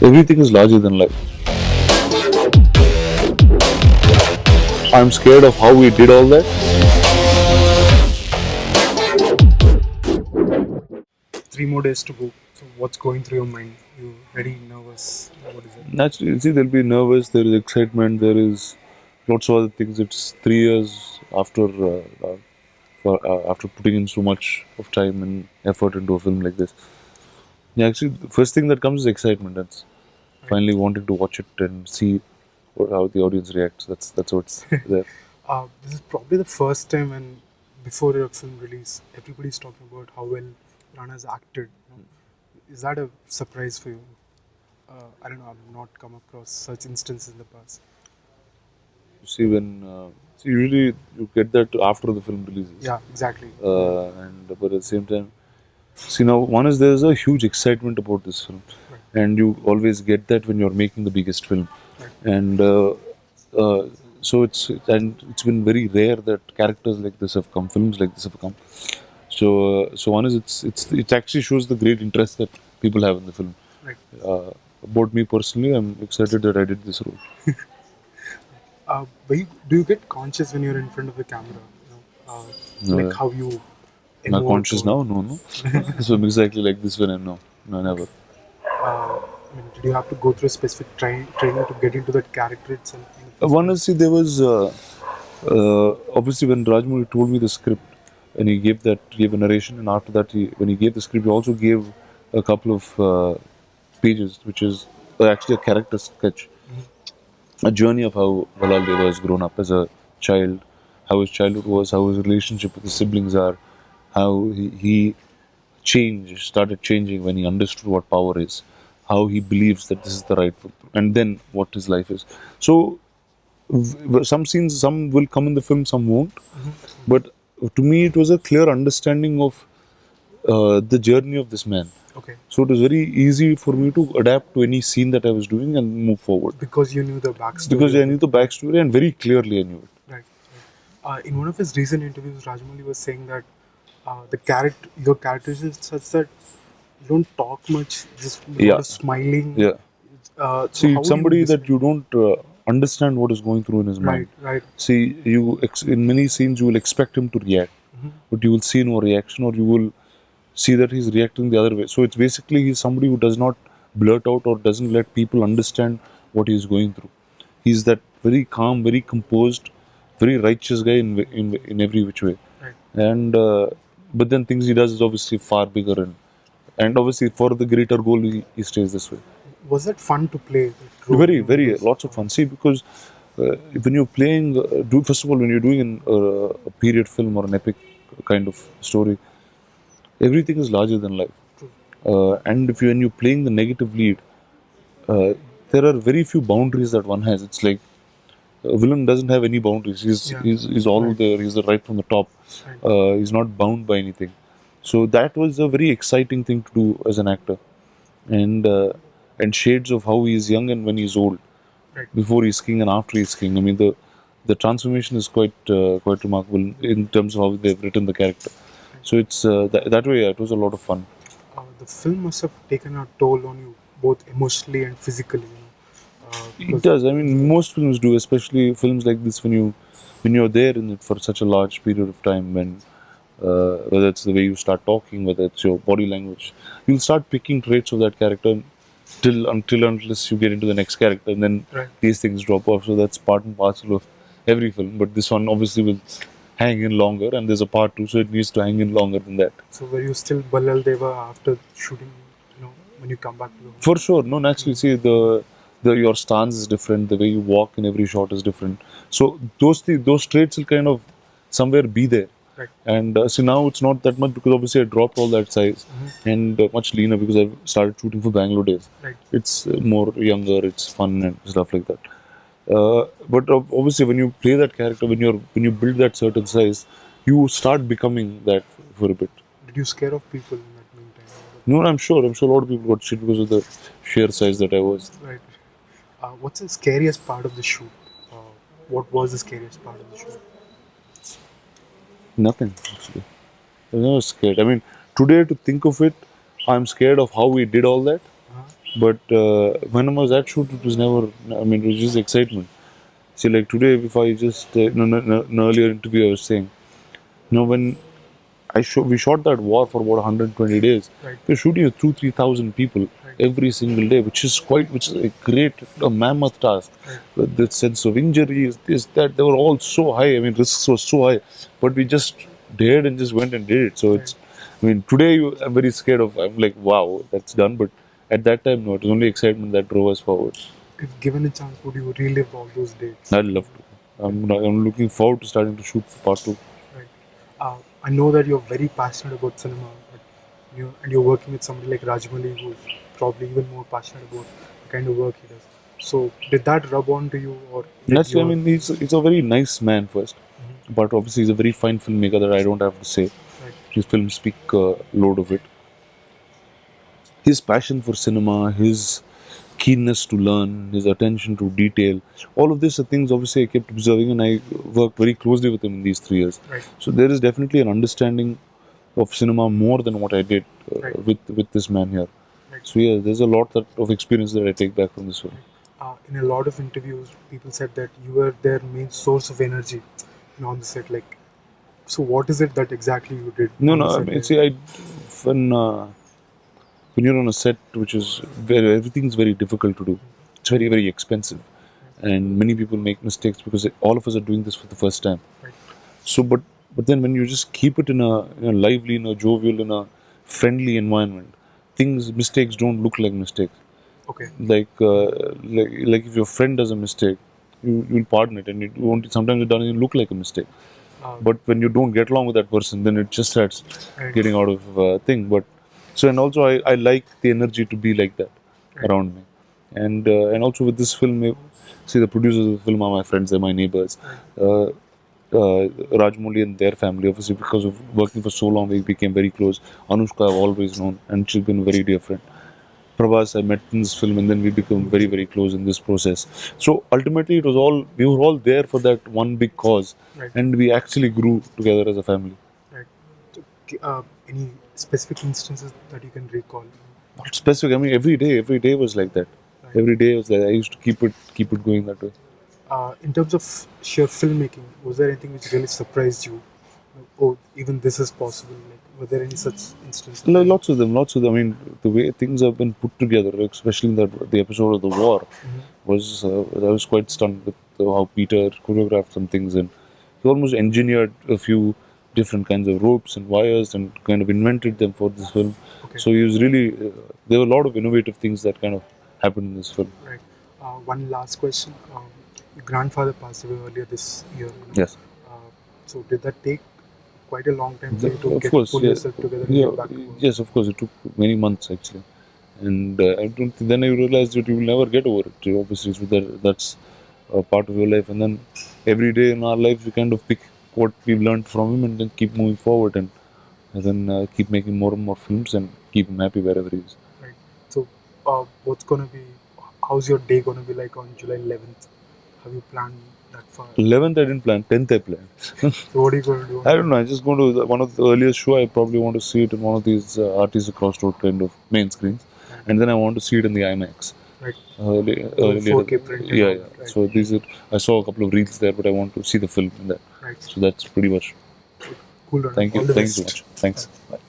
Everything is larger than life. I'm scared of how we did all that. 3 more days to go. So what's going through your mind? You very nervous? What is it? Naturally, see, there'll be nervous, there is excitement, there is lots of other things. It's 3 years after putting in so much of time and effort into a film like this. Yeah, actually, the first thing that comes is excitement. That's Right. finally wanting to watch it and see how the audience reacts. That's what's there. This is probably the first time when before your film release, everybody's talking about how well Rana's acted. Is that a surprise for you? I don't know. I've not come across such instances in the past. You see, see, usually you get that after the film releases. Yeah, exactly. And but at the same time, see, now one is there's a huge excitement about this film, Right. and you always get that when you're making the biggest film, Right. and uh, so it's been very rare that characters like this have come, films like this have come. So one is it actually shows the great interest that people have in the film. Right. About me personally, I'm excited that I did this role. Do you get conscious when you're in front of the camera? Like No, how you am I emote conscious or now? No. So I'm exactly like this when I'm no, never. did you have to go through a specific training to get into that character itself? One is, see, there was obviously when Rajamouli told me the script and he gave a narration, and after that when he gave the script he also gave a couple of pages which is actually a character sketch, a journey of how Valal Deva has grown up as a child, how his childhood was, how his relationship with his siblings are, how he started changing when he understood what power is, how he believes that this is the right, and then what his life is. So some scenes, some will come in the film, some won't. But to me, it was a clear understanding of the journey of this man. Okay. So it was very easy for me to adapt to any scene that I was doing and move forward. Because you knew the backstory. Because I knew the backstory and very clearly I knew it. Right. In one of his recent interviews, Rajamouli was saying that your characters is such that you don't talk much, just a Yeah. lot of smiling. Yeah. So See, how it's you somebody that describe- you don't understand what is going through in his mind. Right. See, in many scenes you will expect him to react, but you will see no reaction, or you will see that he's reacting the other way. So it's basically he's somebody who does not blurt out or doesn't let people understand what he's going through. He's that very calm, very composed, very righteous guy in every which way. Right. And but then things he does is obviously far bigger, and obviously for the greater goal he stays this way. Was that fun to play? that role? Very lots of fun. See, because when you're playing, first of all, when you're doing a period film or an epic kind of story, everything is larger than life. True. And when you're playing the negative lead, there are very few boundaries that one has. It's like a villain doesn't have any boundaries. He's all there. He's right from the top. Right. He's not bound by anything. So that was a very exciting thing to do as an actor, and shades of how he is young and when he's old, Right. before he's king and after he's king. I mean the transformation is quite remarkable in terms of how they've written the character. So it's that way. Yeah, it was a lot of fun. The film must have taken a toll on you both emotionally and physically. It does. I mean, most films do, especially films like this. When you're there in it for such a large period of time, when whether it's the way you start talking, whether it's your body language, you'll start picking traits of that character unless you get into the next character, and then Right. these things drop off. So that's part and parcel of every film. But this one obviously will hang in longer, and there's a part two, so it needs to hang in longer than that. So were you still Balal Deva after shooting? When you come back to the home? For sure, no. Naturally, see the your stance is different. The way you walk in every shot is different. So those traits will kind of somewhere be there. Right. And so now it's not that much because obviously I dropped all that size and much leaner because I've started shooting for Bangalore days. Right. It's more younger, it's fun and stuff like that. But obviously when you play that character, when you build that certain size, you start becoming that for a bit. Did you scare off people in that meantime? No, I'm sure a lot of people got shit because of the sheer size that I was. Right. What's the scariest part of the shoot? What was the scariest part of the shoot? Nothing, actually. I was never scared. I mean, today to think of it, I'm scared of how we did all that. But when I was at shoot, it was never. I mean, it was just excitement. See, like today, if I just in an earlier interview, I was saying, when we shot that war for about 120 days. Right. We're shooting with 3,000 people Right. every single day, which is a great, a mammoth task. Right. With the sense of injuries, this, that, they were all so high. I mean, risks were so high, but we just dared and just went and did it. So Right. it's, I mean, today I'm very scared of. I'm like, wow, that's done. But at that time, no, it was only excitement that drove us forward. If given a chance, would you relive all those dates? I'd love to. I'm looking forward to starting to shoot part two. Right. I know that you're very passionate about cinema, but you're working with somebody like Rajamouli, who's probably even more passionate about the kind of work he does. So, did that rub on to you, or did Naturally, I your- mean, he's a very nice man first, but obviously he's a very fine filmmaker that I don't have to say. Right. His films speak a load of it. His passion for cinema, his keenness to learn, his attention to detail, all of these are things obviously I kept observing, and I worked very closely with him in these 3 years. Right. So there is definitely an understanding of cinema more than what I did Right. with this man here. Right. So yeah, there's a lot of experience that I take back from this film. In a lot of interviews, people said that you were their main source of energy, on the set. Like, so what is it that exactly you did? No, on no. the I set mean, there? see, when you're on a set, which is where everything's very difficult to do, it's very, very expensive, and many people make mistakes because all of us are doing this for the first time. Right. So, but then when you just keep it in a lively, in a jovial, in a friendly environment, mistakes don't look like mistakes. Okay. Like if your friend does a mistake, you'll pardon it, and it won't. Sometimes it doesn't even look like a mistake. But when you don't get along with that person, then it just starts Right. getting out of thing. But so, and also I like the energy to be like that Right. around me, and also with this film, see, the producers of the film are my friends, they're my neighbors. Rajamouli and their family, obviously, because of working for so long, we became very close. Anushka I've always known, and she's been a very dear friend. Prabhas I met in this film, and then we became very, very close in this process. So ultimately, we were all there for that one big cause, Right. and we actually grew together as a family. Right. So, any specific instances that you can recall? Not specific. I mean, every day was like that. Right. Every day was like I used to keep it going that way. In terms of sheer filmmaking, was there anything which really surprised you? Oh, even this is possible. Like, were there any such instances? Lots of them. I mean, the way things have been put together, especially in the episode of the war, was I was quite stunned with how Peter choreographed some things, and he almost engineered a few different kinds of ropes and wires and kind of invented them for this film. Okay. So he was really there were a lot of innovative things that kind of happened in this film. Right. One last question. Your grandfather passed away earlier this year. Yes. So did that take quite a long time for you to Of get course, pull yeah. yourself together and Yeah, get back to work? yes, of course. It took many months actually, and I don't. Then I realized that you will never get over it. Obviously, so that's a part of your life, and then every day in our lives we kind of pick what we've learned from him, and then keep moving forward, and then keep making more and more films, and keep him happy wherever he is. Right. So, what's gonna be? How's your day gonna be like on July 11th? Have you planned that far? 11th I didn't plan. 10th I planned. So what are you gonna do? I don't know. I just go to one of the earliest show. I probably want to see it in one of these artists across road kind of main screens, and then I want to see it in the IMAX. Right. Early, 4K print. yeah. Right. So these are. I saw a couple of reels there, but I want to see the film in that. Right. So that's pretty much. Cool. Rana. Thank you. All the Thank you best. so much. Thanks. Bye.